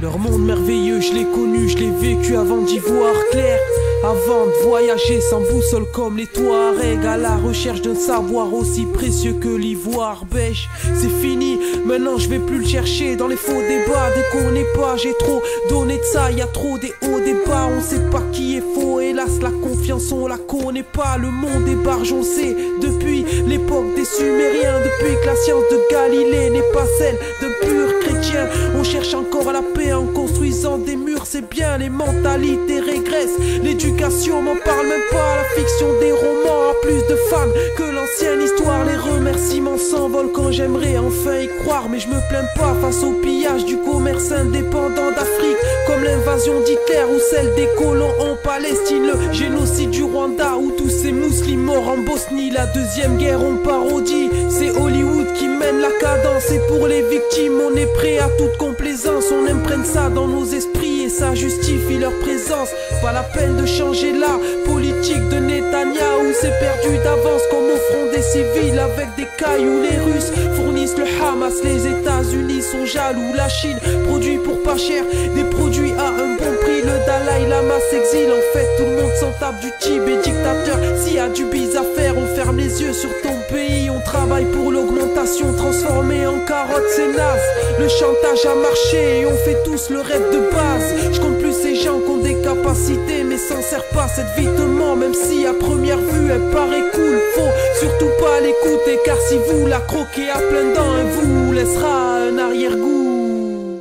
Leur monde merveilleux, je l'ai connu, je l'ai vécu avant d'y voir clair. Avant de voyager sans boussole comme les Touaregs, à la recherche d'un savoir aussi précieux que l'ivoire beige. C'est fini, maintenant je vais plus le chercher dans les faux débats. Dès qu'on n'est pas, j'ai trop donné de ça, y a trop des hauts débats. On sait pas qui est faux, hélas la confiance on la connaît pas. Le monde est barge, on sait, depuis l'époque des Sumériens. Depuis que la science de Galilée n'est pas celle d'un pur chrétien. On cherche encore la paix en construisant des murs, c'est bien, les mentalités régressent. L'éducation m'en parle même pas, la fiction des romans a plus de fans que l'ancienne histoire. Les remerciements s'envolent quand j'aimerais enfin y croire. Mais je me plains pas face au pillage du commerce indépendant d'Afrique, comme l'invasion d'Hitler ou celle des colons en Palestine, le génocide du Rwanda ou tous ces musulmans morts en Bosnie. La deuxième guerre on parodie, c'est Hollywood qui mène la cadence. Et pour les victimes on est prêt à toute complaisance. On imprègne ça dans nos esprits et ça justifie leur présence. Pas la peine de changer la politique de Netanyahou, c'est perdu d'avance comme au front des civils avec des cailloux. Les Russes fournissent le Hamas, les États-Unis sont jaloux. La Chine produit pour pas cher des produits à un bon prix. Le Dalai Lama s'exile, en fait tout le monde s'en tape du Tibet dictateur. S'il y a du bise à faire, on ferme les yeux sur ton pays. On travaille pour l'augmentation, transformée en carotte, c'est naze. Le chantage a marché et on fait tous le rêve de base. Je compte plus ces gens qui ont des capacités mais s'en sert pas cette vitement. Même si à première vue elle paraît cool, faut surtout pas l'écouter, car si vous la croquez à plein dents, elle vous laissera un arrière-goût.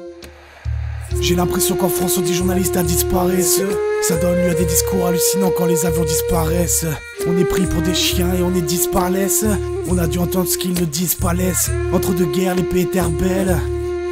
J'ai l'impression qu'en France on dit journalistes à disparaissent. Ça donne lieu à des discours hallucinants quand les avions disparaissent. On est pris pour des chiens et on est 10 par laisse. On a dû entendre ce qu'ils ne disent pas laisse. Entre deux guerres les pays étaient rebelles.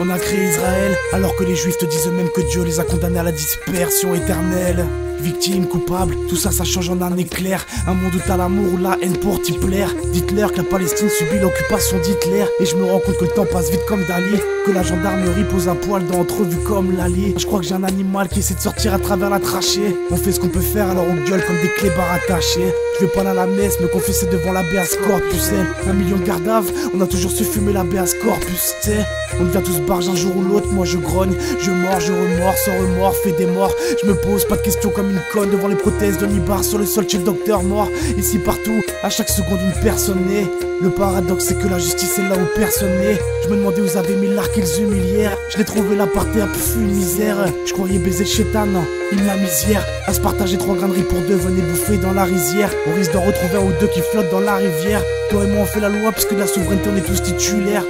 On a créé Israël alors que les juifs te disent eux-mêmes que Dieu les a condamnés à la dispersion éternelle. Victimes, coupables, tout ça, ça change en un éclair. Un monde où t'as l'amour ou la haine pour t'y plaire. Dites-leur que la Palestine subit l'occupation d'Hitler. Et je me rends compte que le temps passe vite comme Dali, que la gendarmerie pose un poil dans entrevue comme l'allié. Je crois que j'ai un animal qui essaie de sortir à travers la trachée. On fait ce qu'on peut faire alors on gueule comme des clébards attachés. Je vais pas aller à la messe, me confesser devant l'habeas corpus. 1 million de gardaves, on a toujours su fumer l'habeas corpus, t'sais. On devient tous barges un jour ou l'autre, moi je grogne. Je mords, je remords, sans remords, fais des morts. Je me pose pas de questions comme une conne devant les prothèses de Nibar sur le sol chez le docteur mort. Ici partout, à chaque seconde une personne née. Le paradoxe c'est que la justice est là où personne n'est. Je me demandais où ils avaient mis l'art qu'ils humilièrent. Je l'ai trouvé là par terre, pff, une misère. Je croyais baiser le chétan, il la misère. À se partager 3 grains de riz pour 2, venez bouffer dans la rizière. On risque d'en retrouver un ou deux qui flottent dans la rivière. Toi et moi on fait la loi puisque de la souveraineté on est tous titulaires.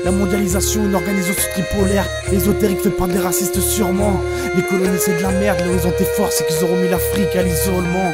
La mondialisation, une organisation tripolaire. Ésotérique fait par des racistes sûrement. Les colonies c'est de la merde, l'horizon est fort, c'est qu'ils auront mis l'Afrique à l'isolement.